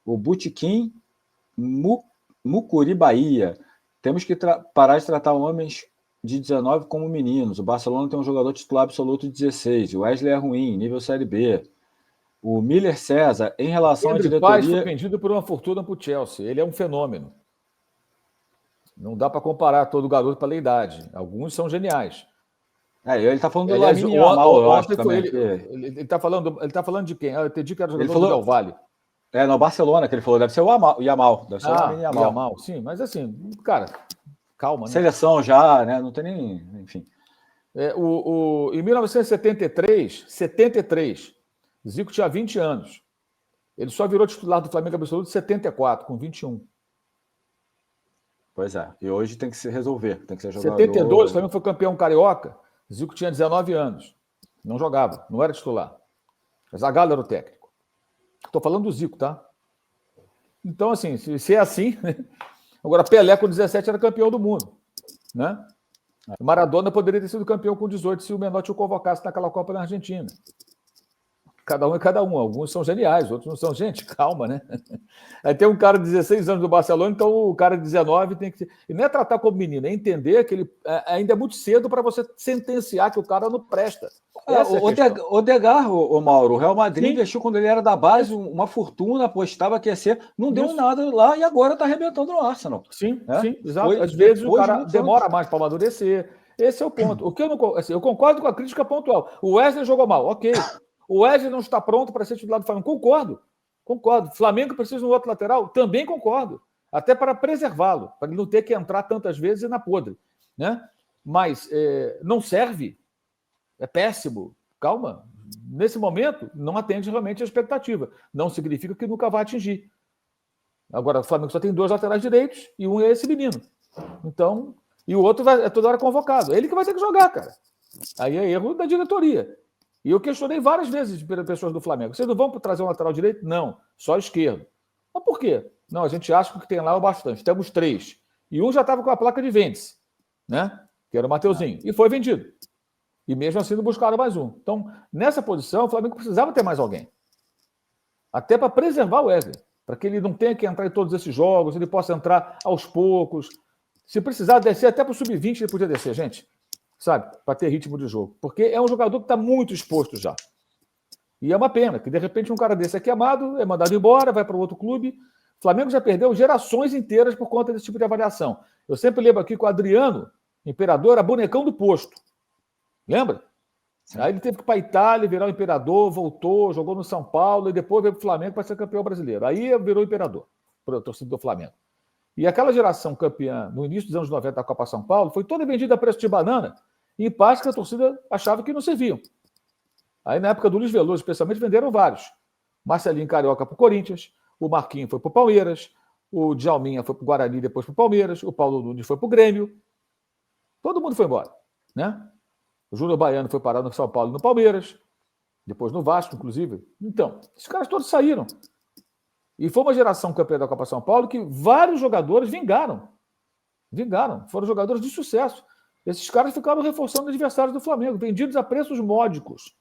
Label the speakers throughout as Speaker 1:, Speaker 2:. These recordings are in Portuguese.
Speaker 1: O Botequim Mucuri, Bahia. Temos que parar de tratar homens de 19 como meninos. O Barcelona tem um jogador titular absoluto de 16. O Wesley é ruim, nível Série B. O Miller César, em relação à diretoria...
Speaker 2: Paz foi vendido por uma fortuna para o Chelsea. Ele é um fenômeno. Não dá para comparar todo garoto pela idade. Alguns são geniais.
Speaker 1: Ele está falando do Lamine Yamal, eu acho também.
Speaker 2: Ele está falando de quem? Eu entendi que era jogador do Del Valle.
Speaker 1: No Barcelona que ele falou. Deve ser o Yamal. Deve ser o Lamine
Speaker 2: Yamal. Sim, mas assim, cara, calma, né?
Speaker 1: Seleção já, né? Não tem nem... Enfim.
Speaker 2: Em 1973, Zico tinha 20 anos. Ele só virou titular do Flamengo absoluto em 74, com 21.
Speaker 1: Pois é. E hoje tem que se resolver. Tem que ser jogador.
Speaker 2: 72, o Flamengo foi campeão carioca. Zico tinha 19 anos. Não jogava, não era titular. Zagallo era o técnico. Estou falando do Zico, tá? Então, assim, se é assim... Agora, Pelé com 17 era campeão do mundo, né? Maradona poderia ter sido campeão com 18 se o Menotti o convocasse naquela Copa na Argentina. Cada um é cada um. Alguns são geniais, outros não são. Gente, calma, né? Aí tem um cara de 16 anos do Barcelona, então o cara de 19 tem que... E não é tratar como menino, é entender que ele ainda é muito cedo para você sentenciar que o cara não presta.
Speaker 1: O Odegaard, o Mauro, o Real Madrid investiu quando ele era da base uma fortuna, apostava que ia ser, não deu nada lá e agora está arrebentando no Arsenal.
Speaker 2: Sim, exato. Às vezes o cara demora mais para amadurecer. Esse é o ponto. O que eu concordo com a crítica pontual. O Wesley jogou mal, ok. O Wesley não está pronto para ser titular do Flamengo. Concordo. Flamengo precisa de um outro lateral? Também concordo. Até para preservá-lo, para ele não ter que entrar tantas vezes na podre. Né? Mas não serve. É péssimo. Calma. Nesse momento, não atende realmente a expectativa. Não significa que nunca vai atingir. Agora, o Flamengo só tem 2 laterais direitos e um é esse menino. Então, e o outro é toda hora convocado. Ele que vai ter que jogar, cara. Aí é erro da diretoria. E eu questionei várias vezes pelas pessoas do Flamengo. Vocês não vão trazer um lateral direito? Não, só esquerdo. Mas por quê? Não, a gente acha que o que tem lá é o bastante. Temos 3. E um já estava com a placa de vende-se, né? Que era o Mateuzinho. E foi vendido. E mesmo assim não buscaram mais um. Então, nessa posição, o Flamengo precisava ter mais alguém. Até para preservar o Wesley. Para que ele não tenha que entrar em todos esses jogos, ele possa entrar aos poucos. Se precisar descer até para o sub-20, ele podia descer, gente. Sabe? Para ter ritmo de jogo. Porque é um jogador que está muito exposto já. E é uma pena que, de repente, um cara desse é queimado, é mandado embora, vai para outro clube. O Flamengo já perdeu gerações inteiras por conta desse tipo de avaliação. Eu sempre lembro aqui que o Adriano, imperador, era bonecão do posto. Lembra? Sim. Aí ele teve que ir para a Itália, virar o imperador, voltou, jogou no São Paulo e depois veio para o Flamengo para ser campeão brasileiro. Aí virou imperador, para o torcedor do Flamengo. E aquela geração campeã, no início dos anos 90 da Copa São Paulo, foi toda vendida a preço de banana, em parte que a torcida achava que não serviam. Aí, na época do Luiz Veloso, especialmente, venderam vários. Marcelinho Carioca para o Corinthians, o Marquinhos foi para o Palmeiras, o Djalminha foi para o Guarani, depois para o Palmeiras, o Paulo Nunes foi para o Grêmio. Todo mundo foi embora, né? O Júnior Baiano foi parar no São Paulo e no Palmeiras, depois no Vasco, inclusive. Então, esses caras todos saíram. E foi uma geração campeã da Copa São Paulo que vários jogadores vingaram. Foram jogadores de sucesso. Esses caras ficaram reforçando adversários do Flamengo, vendidos a preços módicos.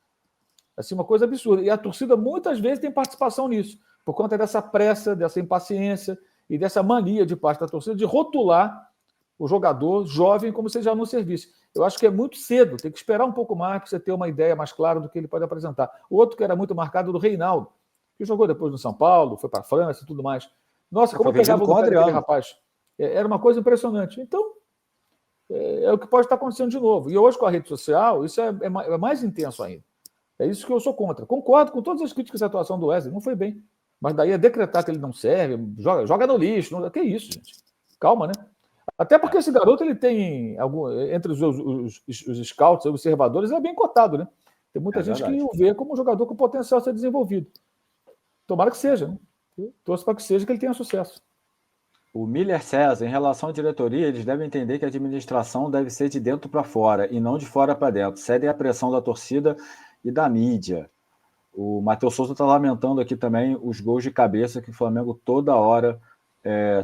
Speaker 2: Assim, uma coisa absurda. E a torcida muitas vezes tem participação nisso, por conta dessa pressa, dessa impaciência e dessa mania de parte da torcida de rotular o jogador jovem como se já não servisse. Eu acho que é muito cedo, tem que esperar um pouco mais para você ter uma ideia mais clara do que ele pode apresentar. O outro que era muito marcado do Reinaldo, que jogou depois no São Paulo, foi para a França e tudo mais. Nossa, como eu pegava o aquele rapaz. Era uma coisa impressionante. Então, é o que pode estar acontecendo de novo. E hoje, com a rede social, isso é mais intenso ainda. É isso que eu sou contra. Concordo com todas as críticas à atuação do Wesley, não foi bem. Mas daí é decretar que ele não serve, joga no lixo. Que isso, gente? Calma, né? Até porque esse garoto, ele tem, entre os scouts, os observadores, ele é bem cotado, né? Tem muita gente que o vê como um jogador com potencial a ser desenvolvido. Tomara que seja, né? Eu torço para que seja, que ele tenha sucesso.
Speaker 1: O Miller César, em relação à diretoria, eles devem entender que a administração deve ser de dentro para fora e não de fora para dentro. Cedem à pressão da torcida e da mídia. O Matheus Souza está lamentando aqui também os gols de cabeça que o Flamengo toda hora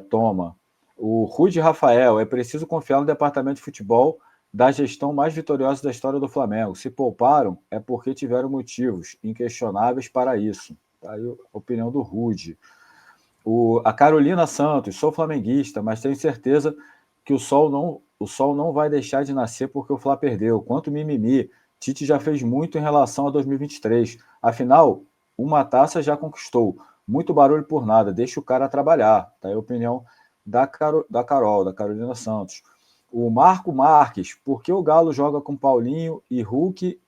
Speaker 1: toma. O Rudy Rafael, é preciso confiar no departamento de futebol da gestão mais vitoriosa da história do Flamengo. Se pouparam, é porque tiveram motivos inquestionáveis para isso. Tá aí a opinião do Rudy. A Carolina Santos, sou flamenguista, mas tenho certeza que o sol não vai deixar de nascer porque o Fla perdeu. Quanto mimimi, Tite já fez muito em relação a 2023. Afinal, uma taça já conquistou. Muito barulho por nada, deixa o cara trabalhar. Tá aí a opinião da Carol, da Carolina Santos. O Marco Marques, por que o Galo joga com Paulinho e Hulk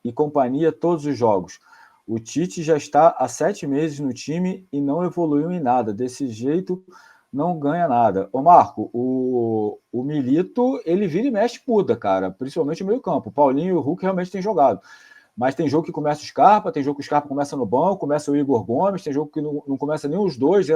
Speaker 1: e companhia todos os jogos? O Tite já está há 7 meses no time e não evoluiu em nada. Desse jeito, não ganha nada. Ô Marco, o Milito, ele vira e mexe muda, cara. Principalmente no meio campo. O Paulinho e o Hulk realmente têm jogado. Mas tem jogo que começa o Scarpa, tem jogo que o Scarpa começa no banco, começa o Igor Gomes, tem jogo que não começa nem os dois,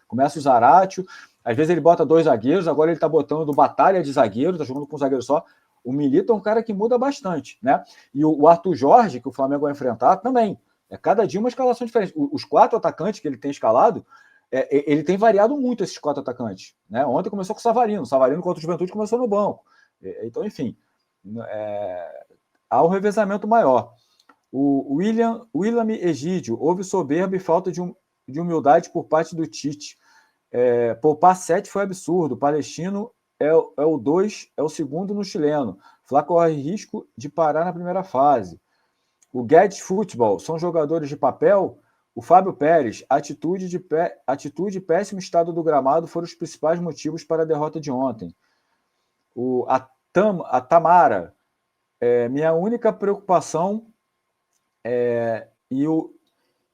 Speaker 1: começa o Zaratio. Às vezes ele bota 2 zagueiros, agora ele tá botando batalha de zagueiro, tá jogando com um zagueiro só. O Milito é um cara que muda bastante, né? E o Arthur Jorge, que o Flamengo vai enfrentar, também. É cada dia uma escalação diferente. Os 4 atacantes que ele tem escalado, ele tem variado muito esses 4 atacantes, né? Ontem começou com o Savarino contra o Juventude começou no banco. Então, enfim, há um revezamento maior. O William Egídio, houve soberba e falta de humildade por parte do Tite. Poupar 7 foi absurdo. O Palestino é o 2, é o segundo no chileno. Flá corre risco de parar na primeira fase. O Guedes Futebol, são jogadores de papel? O Fábio Pérez, atitude e péssimo estado do gramado foram os principais motivos para a derrota de ontem. A Tamara, minha única preocupação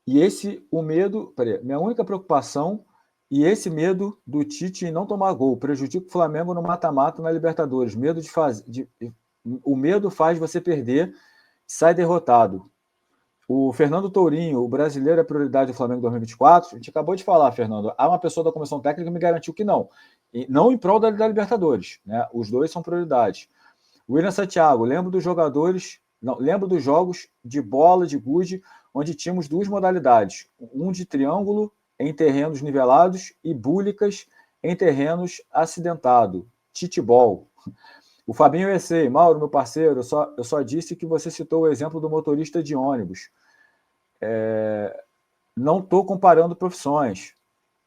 Speaker 1: minha única preocupação e esse medo do Tite em não tomar gol prejudica o Flamengo no mata-mata na Libertadores. O medo faz você perder e sai derrotado. O Fernando Tourinho, o brasileiro é prioridade do Flamengo 2024. A gente acabou de falar, Fernando. Há uma pessoa da comissão técnica que me garantiu que não. E não em prol da Libertadores, né? Os dois são prioridade. William Santiago, lembro dos jogos de bola, de gude, onde tínhamos 2 modalidades. Um de triângulo em terrenos nivelados e búlicas em terrenos acidentados. Titebol. O Fabinho EC, Mauro, meu parceiro, eu só disse que você citou o exemplo do motorista de ônibus. Não estou comparando profissões.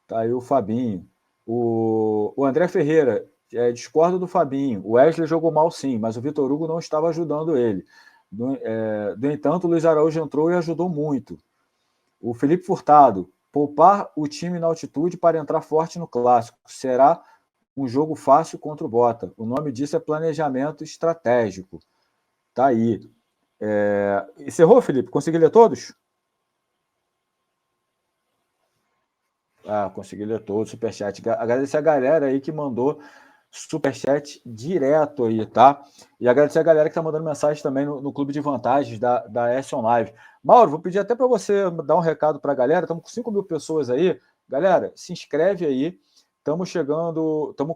Speaker 1: Tá aí o Fabinho. O André Ferreira, discordo do Fabinho. O Wesley jogou mal sim, mas o Vitor Hugo não estava ajudando ele. No entanto, o Luiz Araújo entrou e ajudou muito. O Felipe Furtado, poupar o time na altitude para entrar forte no clássico. Será um jogo fácil contra o Bota. O nome disso é planejamento estratégico. Tá aí. Encerrou, Felipe? Consegui ler todos? Consegui ler todos, superchat. Agradecer a galera aí que mandou superchat direto aí, tá? E agradecer a galera que tá mandando mensagem também no Clube de Vantagens da Action Live. Mauro, vou pedir até para você dar um recado para a galera. Estamos com 5 mil pessoas aí. Galera, se inscreve aí. Estamos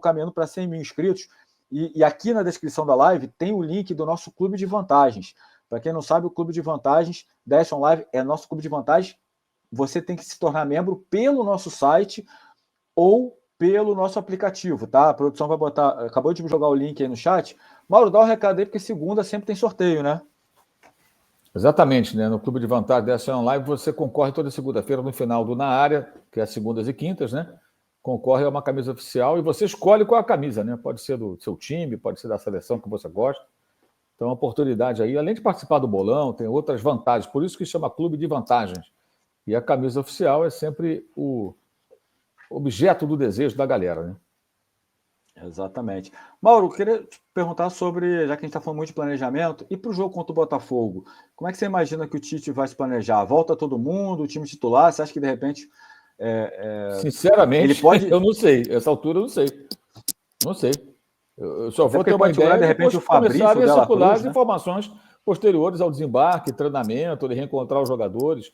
Speaker 1: caminhando para 100 mil inscritos. E aqui na descrição da live tem o link do nosso Clube de Vantagens. Para quem não sabe, o Clube de Vantagens da Action Live é nosso Clube de Vantagens. Você tem que se tornar membro pelo nosso site ou pelo nosso aplicativo, tá? A produção vai botar... Acabou de jogar o link aí no chat. Mauro, dá um recado aí, porque segunda sempre tem sorteio, né?
Speaker 2: Exatamente, né? No Clube de Vantagens da Action Live, você concorre toda segunda-feira no final do Na Área, que é as segundas e quintas, né? Concorre a uma camisa oficial e você escolhe qual é a camisa, né? Pode ser do seu time, pode ser da seleção que você gosta. Então, é uma oportunidade aí. Além de participar do bolão, tem outras vantagens. Por isso que chama Clube de Vantagens. E a camisa oficial é sempre o objeto do desejo da galera, né?
Speaker 1: Exatamente. Mauro, eu queria te perguntar sobre, já que a gente está falando muito de planejamento, e para o jogo contra o Botafogo, como é que você imagina que o Tite vai se planejar? Volta todo mundo, o time titular? Você acha que de repente...
Speaker 2: Sinceramente,
Speaker 1: ele pode...
Speaker 2: eu não sei. Essa altura eu não sei. Não sei. Eu só vou ter uma ideia
Speaker 1: de repente o Fabrício
Speaker 2: começarem a circular as
Speaker 1: né?
Speaker 2: informações posteriores ao desembarque, treinamento, de reencontrar os jogadores.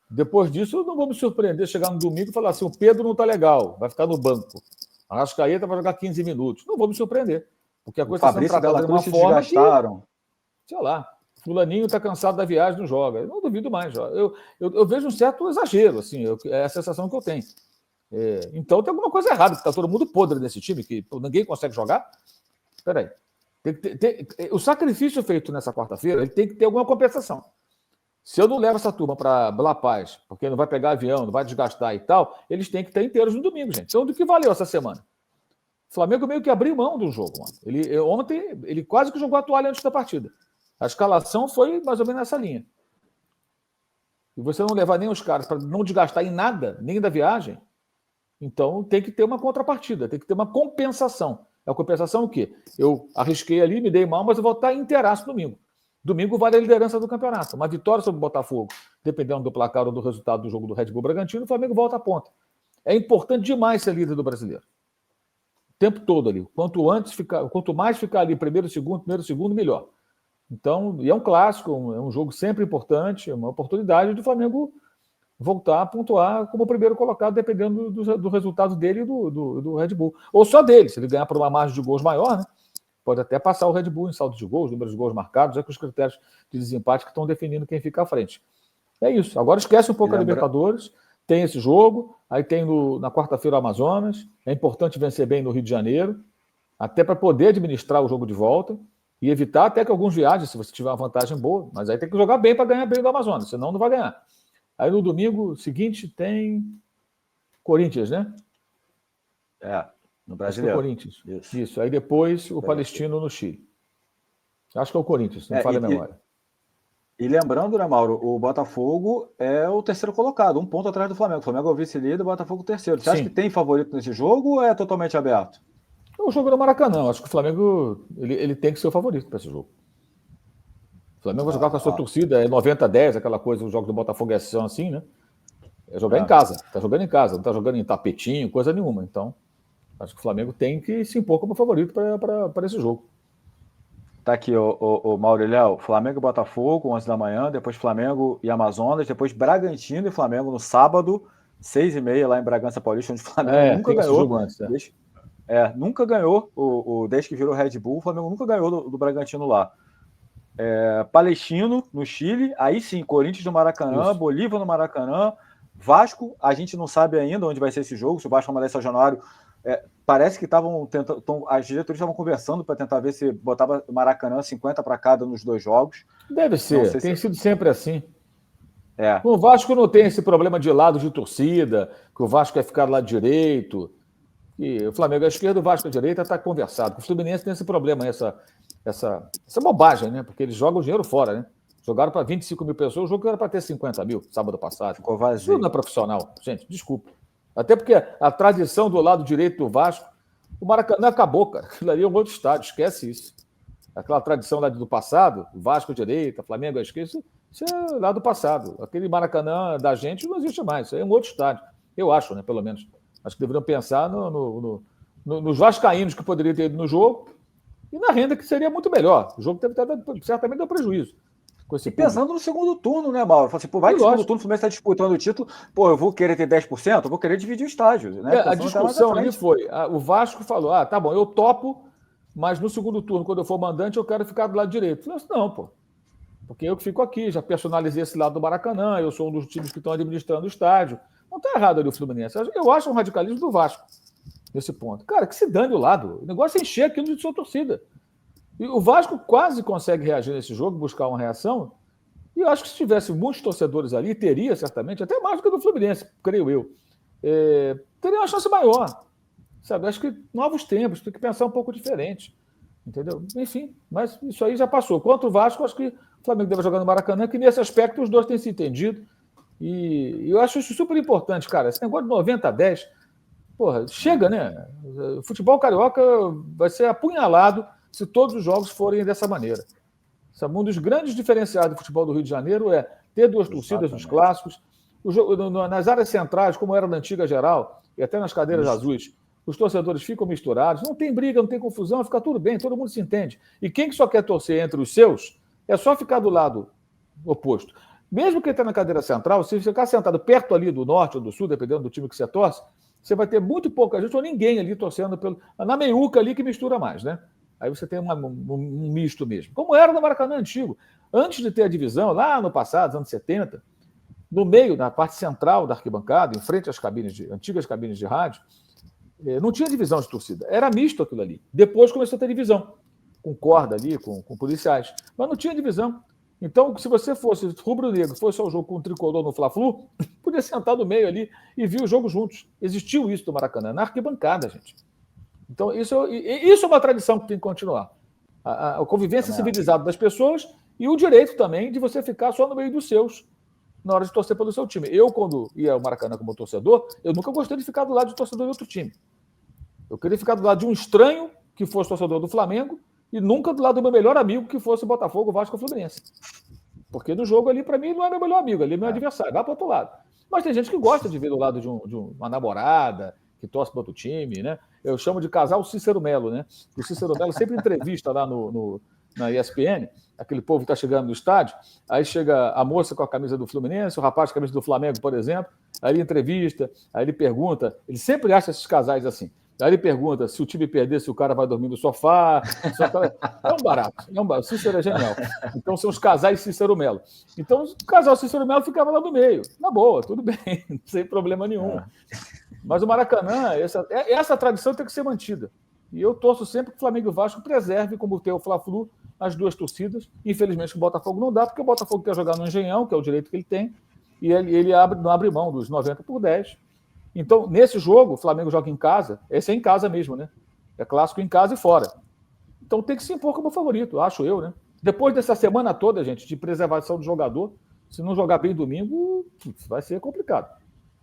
Speaker 2: Depois disso, eu não vou me surpreender chegar no domingo e falar assim, o Pedro não está legal, vai ficar no banco. A Arrascaeta vai jogar 15 minutos. Não vou me surpreender. Porque a coisa está sendo tratada de uma forma que... Sei lá, fulaninho está cansado da viagem, não joga. Eu não duvido mais. Eu vejo um certo exagero, assim, é a sensação que eu tenho. Então tem alguma coisa errada, porque está todo mundo podre nesse time, que ninguém consegue jogar. Espera aí. O sacrifício feito nessa quarta-feira, ele tem que ter alguma compensação. Se eu não levo essa turma para La Paz, porque não vai pegar avião, não vai desgastar e tal, eles têm que estar inteiros no domingo, gente. Então, do que valeu essa semana? O Flamengo meio que abriu mão do jogo ontem. Ontem, ele quase que jogou a toalha antes da partida. A escalação foi mais ou menos nessa linha. E você não levar nem os caras para não desgastar em nada, nem da viagem, então tem que ter uma contrapartida, tem que ter uma compensação. A compensação é o quê? Eu arrisquei ali, me dei mal, mas eu vou estar inteiraço domingo. Domingo vale a liderança do campeonato. Uma vitória sobre o Botafogo, dependendo do placar ou do resultado do jogo do Red Bull Bragantino, o Flamengo volta a ponta. É importante demais ser líder do brasileiro. O tempo todo ali. Quanto mais ficar ali primeiro, segundo, melhor. Então, e é um clássico, é um jogo sempre importante, é uma oportunidade do Flamengo voltar a pontuar como primeiro colocado, dependendo do resultado dele e do Red Bull. Ou só dele, se ele ganhar por uma margem de gols maior, né? Pode até passar o Red Bull em saldo de gols, número de gols marcados, é que os critérios de desempate que estão definindo quem fica à frente. É isso. Agora esquece um pouco a Libertadores, tem esse jogo, aí tem na quarta-feira o Amazonas, é importante vencer bem no Rio de Janeiro, até para poder administrar o jogo de volta e evitar até que alguns viajem, se você tiver uma vantagem boa, mas aí tem que jogar bem para ganhar bem do Amazonas, senão não vai ganhar. Aí no domingo seguinte tem Corinthians, né?
Speaker 1: No Brasileiro.
Speaker 2: Corinthians. Isso. Aí depois o Palestino no Chile. Acho que é o Corinthians, não falha a memória.
Speaker 1: E lembrando, né, Mauro, o Botafogo é o terceiro colocado, um ponto atrás do Flamengo. O Flamengo é o vice-líder, o Botafogo o terceiro. Você acha que tem favorito nesse jogo ou é totalmente aberto?
Speaker 2: O jogo no Maracanã. Acho que o Flamengo ele tem que ser o favorito para esse jogo. O Flamengo vai jogar com a sua torcida, é 90-10, aquela coisa, os jogos do Botafogo são assim, né? É jogar em casa. Tá jogando em casa, não tá jogando em tapetinho, coisa nenhuma. Então, acho que o Flamengo tem que se impor como favorito para esse jogo.
Speaker 1: Tá aqui o Maurílio, Flamengo e Botafogo, 11 da manhã, depois Flamengo e Amazonas, depois Bragantino e Flamengo no sábado, 6h30 lá em Bragança Paulista, onde o Flamengo nunca ganhou. Antes, nunca ganhou, desde que virou Red Bull, o Flamengo nunca ganhou do Bragantino lá. Palestino no Chile, aí sim, Corinthians no Maracanã, Bolívar no Maracanã, Vasco, a gente não sabe ainda onde vai ser esse jogo, se o Vasco amanhece São Januário. Parece que as diretorias estavam conversando para tentar ver se botava o Maracanã 50 para cada nos dois jogos.
Speaker 2: Deve ser, tem sido sempre assim. O Vasco não tem esse problema de lado de torcida, que o Vasco quer ficar do lado direito, e o Flamengo à esquerda, o Vasco à direita, está conversado. O Fluminense tem esse problema, essa bobagem, né? Porque eles jogam o dinheiro fora, né? Jogaram para 25 mil pessoas, o jogo era para ter 50 mil, sábado passado.
Speaker 1: Ficou vazio.
Speaker 2: Isso não é profissional, gente, desculpa. Até porque a tradição do lado direito do Vasco, o Maracanã acabou, cara. Aquilo ali é um outro estádio, esquece isso. Aquela tradição lá do passado, Vasco à direita, Flamengo à esquerda, isso é lá do passado. Aquele Maracanã da gente não existe mais, isso aí é um outro estádio. Eu acho, né, pelo menos. Acho que deveriam pensar nos vascaínos que poderiam ter ido no jogo e na renda que seria muito melhor. O jogo certamente deu prejuízo.
Speaker 1: E pensando no segundo turno, né, Mauro? Assim, vai que no segundo turno o Fluminense está disputando o título, eu vou querer ter 10%, eu vou querer dividir o estádio. Né?
Speaker 2: A discussão ali foi, o Vasco falou, tá bom, eu topo, mas no segundo turno, quando eu for mandante, eu quero ficar do lado direito. Eu falei assim, não, pô, porque eu que fico aqui, já personalizei esse lado do Maracanã, eu sou um dos times que estão administrando o estádio. Não está errado ali o Fluminense. Eu acho um radicalismo do Vasco nesse ponto. Cara, que se dane o lado. O negócio é encher aquilo de sua torcida. E o Vasco quase consegue reagir nesse jogo, buscar uma reação. E eu acho que se tivesse muitos torcedores ali, teria certamente, até mais do que do Fluminense, creio eu, teria uma chance maior. Sabe? Acho que novos tempos, tem que pensar um pouco diferente. Entendeu? Enfim, mas isso aí já passou. Quanto o Vasco, acho que o Flamengo deve jogar no Maracanã, que nesse aspecto os dois têm se entendido. E eu acho isso super importante, cara. Esse negócio de 90-10, porra, chega, né? O futebol carioca vai ser apunhalado se todos os jogos forem dessa maneira. Um dos grandes diferenciais do futebol do Rio de Janeiro é ter duas torcidas nos clássicos, nas áreas centrais, como era na antiga geral, e até nas cadeiras azuis, os torcedores ficam misturados, não tem briga, não tem confusão, fica tudo bem, todo mundo se entende. E quem que só quer torcer entre os seus, é só ficar do lado oposto. Mesmo quem está na cadeira central, se você ficar sentado perto ali do norte ou do sul, dependendo do time que você torce, você vai ter muito pouca gente ou ninguém ali torcendo na meiuca ali que mistura mais, né? Aí você tem um misto mesmo. Como era no Maracanã antigo. Antes de ter a divisão, lá no passado, nos anos 70, no meio, na parte central da arquibancada, em frente às antigas cabines de rádio, não tinha divisão de torcida. Era misto aquilo ali. Depois começou a ter divisão, com corda ali, com policiais. Mas não tinha divisão. Então, se você fosse rubro-negro, fosse ao jogo com o tricolor no Fla-Flu, podia sentar no meio ali e ver o jogo juntos. Existiu isso do Maracanã, na arquibancada, gente. Então, isso é uma tradição que tem que continuar. A convivência civilizada das pessoas e o direito também de você ficar só no meio dos seus na hora de torcer pelo seu time. Eu, quando ia ao Maracanã como torcedor, eu nunca gostei de ficar do lado de torcedor de outro time. Eu queria ficar do lado de um estranho que fosse torcedor do Flamengo e nunca do lado do meu melhor amigo que fosse Botafogo, Vasco ou Fluminense. Porque no jogo ali, para mim, não é meu melhor amigo, ali é meu adversário, vai para o outro lado. Mas tem gente que gosta de ver do lado de uma namorada, que torce para outro time, né? Eu chamo de casal Cícero Melo, né? O Cícero Melo sempre entrevista lá na ESPN, aquele povo que está chegando no estádio, aí chega a moça com a camisa do Fluminense, o rapaz com a camisa do Flamengo, por exemplo, aí ele entrevista, aí ele pergunta, ele sempre acha esses casais assim. Aí ele pergunta se o time perder, se o cara vai dormir no sofá. É um barato. O Cícero é genial. Então são os casais Cícero Melo. Então o casal Cícero Melo ficava lá no meio. Na boa, tudo bem, sem problema nenhum. Mas o Maracanã, essa tradição tem que ser mantida. E eu torço sempre que o Flamengo e o Vasco preserve, como tem o Fla-Flu, as duas torcidas. Infelizmente o Botafogo não dá, porque o Botafogo quer jogar no Engenhão, que é o direito que ele tem, e ele não abre mão dos 90/10. Então, nesse jogo, o Flamengo joga em casa, esse é em casa mesmo, né? É clássico em casa e fora. Então tem que se impor como favorito, acho eu, né? Depois dessa semana toda, gente, de preservação do jogador, se não jogar bem domingo, vai ser complicado.